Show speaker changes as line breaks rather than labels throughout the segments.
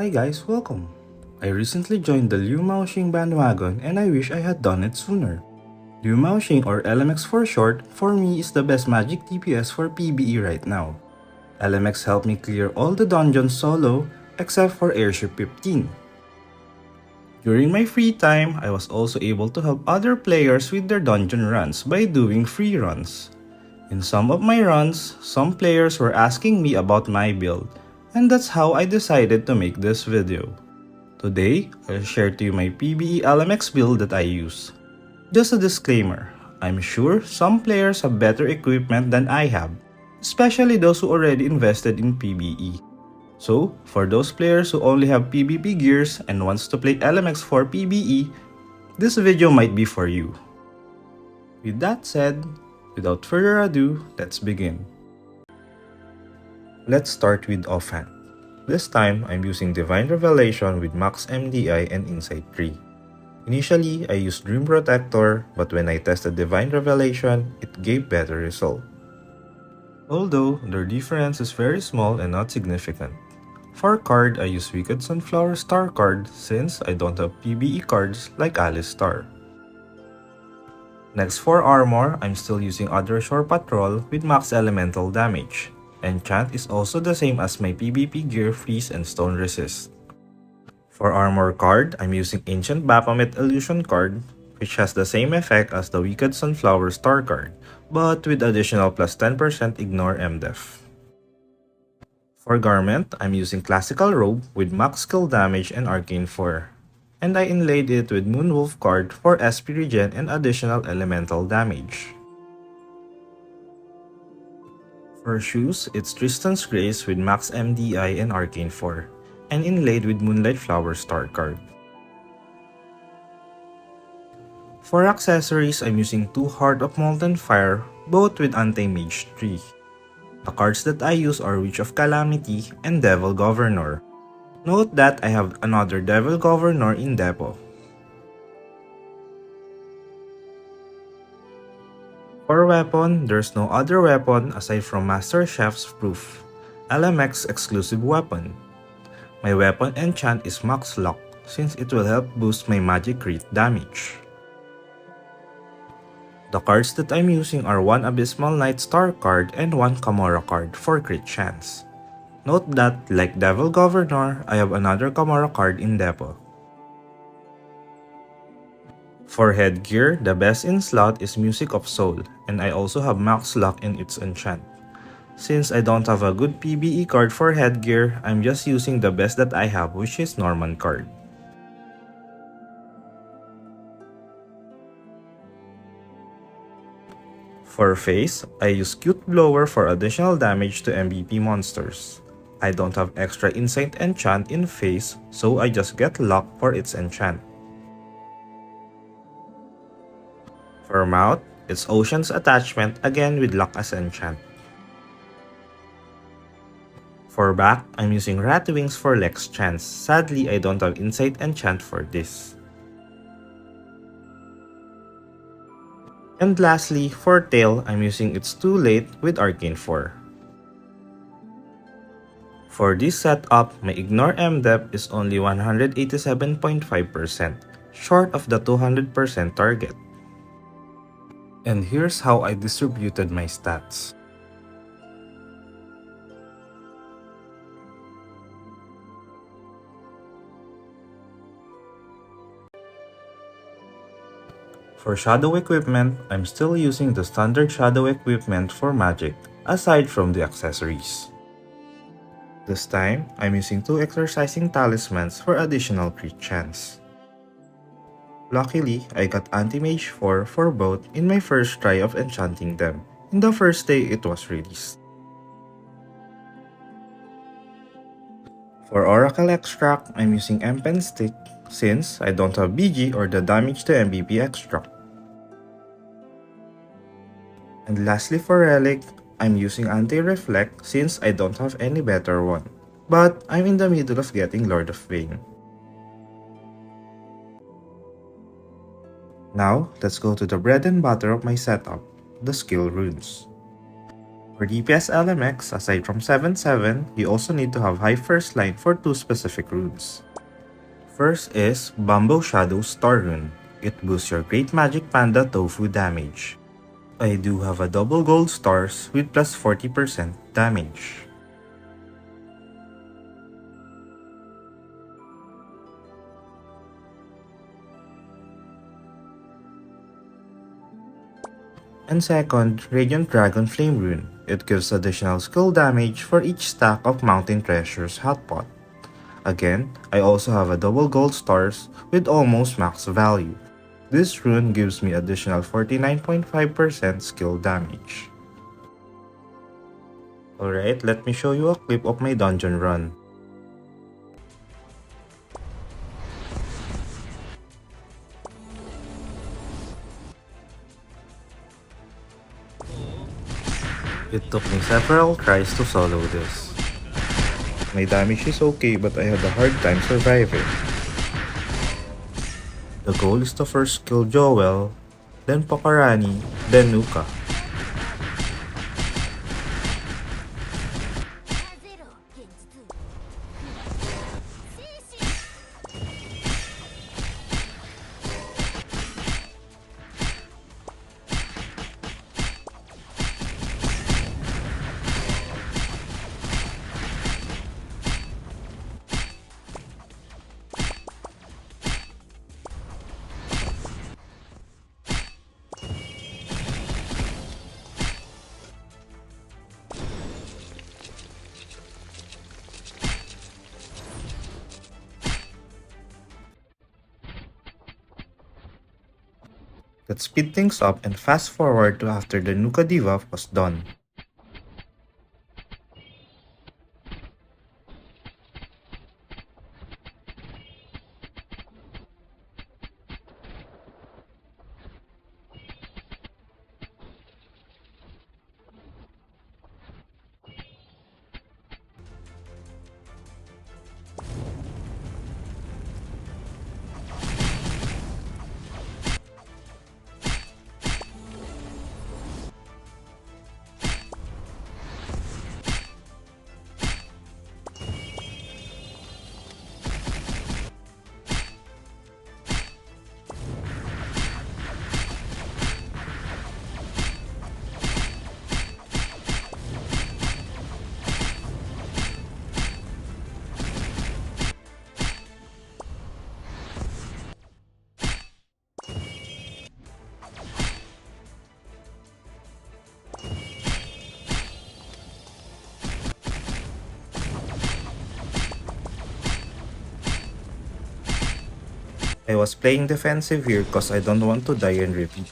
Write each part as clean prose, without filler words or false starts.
Hi guys, welcome! I recently joined the Liu Maoxing bandwagon and I wish I had done it sooner. Liu Maoxing, or LMX for short, for me is the best magic DPS for PvE right now. LMX helped me clear all the dungeons solo except for Airship 15. During my free time, I was also able to help other players with their dungeon runs by doing free runs. In some of my runs, some players were asking me about my build, and that's how I decided to make this video. Today, I'll share to you my PvE LMX build that I use. Just a disclaimer, I'm sure some players have better equipment than I have, especially those who already invested in PvE. So, for those players who only have PvP gears and wants to play LMX for PvE, this video might be for you. With that said, without further ado, let's begin. Let's start with offhand. This time, I'm using Divine Revelation with Max MDI and Insight 3. Initially, I used Dream Protector, but when I tested Divine Revelation, it gave better result. Although, their difference is very small and not significant. For card, I use Wicked Sunflower Star card since I don't have PvE cards like Alice Star. Next for armor, I'm still using Other Shore Patrol with max elemental damage. Enchant is also the same as my PvP gear Freeze and Stone Resist. For armor card, I'm using Ancient Baphomet Illusion card, which has the same effect as the Wicked Sunflower Star card, but with additional plus 10% ignore MDef. For garment, I'm using Classical Robe with max skill damage and Arcane 4. And I inlaid it with Moonwolf card for SP regen and additional elemental damage. For shoes, it's Tristan's Grace with max MDI and Arcane 4, and inlaid with Moonlight Flower Star card. For accessories, I'm using 2 Heart of Molten Fire, both with Anti-Mage 3. The cards that I use are Witch of Calamity and Devil Governor. Note that I have another Devil Governor in depot. For weapon, there's no other weapon aside from Master Chef's Proof, LMX exclusive weapon. My weapon enchant is Max Lock since it will help boost my magic crit damage. The cards that I'm using are 1 Abysmal Knight Star card and 1 Kamora card for crit chance. Note that, like Devil Governor, I have another Kamora card in depot. For headgear, the best in slot is Music of Soul, and I also have Max Lock in its enchant. Since I don't have a good PvE card for headgear, I'm just using the best that I have, which is Norman card. For face, I use Cute Blower for additional damage to MVP monsters. I don't have extra Insight enchant in face, so I just get Lock for its enchant. For mouth, it's Ocean's Attachment again with Lock as enchant. For back, I'm using Rat Wings for Lex Chance. Sadly, I don't have Insight enchant for this. And lastly, for tail, I'm using It's Too Late with Arcane 4. For this setup, my Ignore MDep is only 187.5%, short of the 200% target. And here's how I distributed my stats. For shadow equipment, I'm still using the standard shadow equipment for magic, aside from the accessories. This time, I'm using 2 exercising talismans for additional crit chance. Luckily, I got Anti-Mage 4 for both in my first try of enchanting them, in the first day it was released. For Oracle Extract, I'm using Empen Stick since I don't have BG or the damage to MVP extract. And lastly for Relic, I'm using Anti-Reflect since I don't have any better one. But I'm in the middle of getting Lord of Pain. Now, let's go to the bread and butter of my setup, the skill runes. For DPS LMX, aside from 7-7, you also need to have high first line for two specific runes. First is Bumbo Shadow Star Rune. It boosts your Great Magic Panda Tofu damage. I do have a double gold stars with plus 40% damage. And second, Radiant Dragon Flame Rune. It gives additional skill damage for each stack of Mountain Treasures Hotpot. Again, I also have a double gold stars with almost max value. This rune gives me additional 49.5% skill damage. Alright, let me show you a clip of my dungeon run. It took me several tries to solo this. My damage is okay, but I had a hard time surviving. The goal is to first kill Joel, then Pakarani, then Nuka. Let's speed things up and fast forward to after the Nuka debuff was done. I was playing defensive here cause I don't want to die and repeat.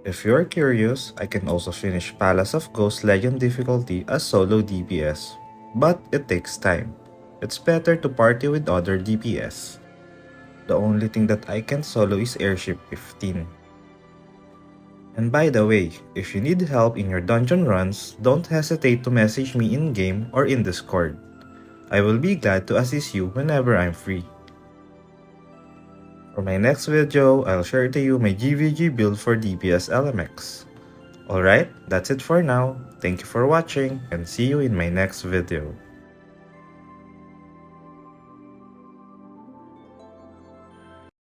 If you're curious, I can also finish Palace of Ghosts Legend difficulty as solo DPS, but it takes time. It's better to party with other DPS. The only thing that I can solo is Airship 15. And by the way, if you need help in your dungeon runs, don't hesitate to message me in-game or in Discord. I will be glad to assist you whenever I'm free. For my next video, I'll share to you my GVG build for DPS LMX. Alright, that's it for now. Thank you for watching and see you in my next video.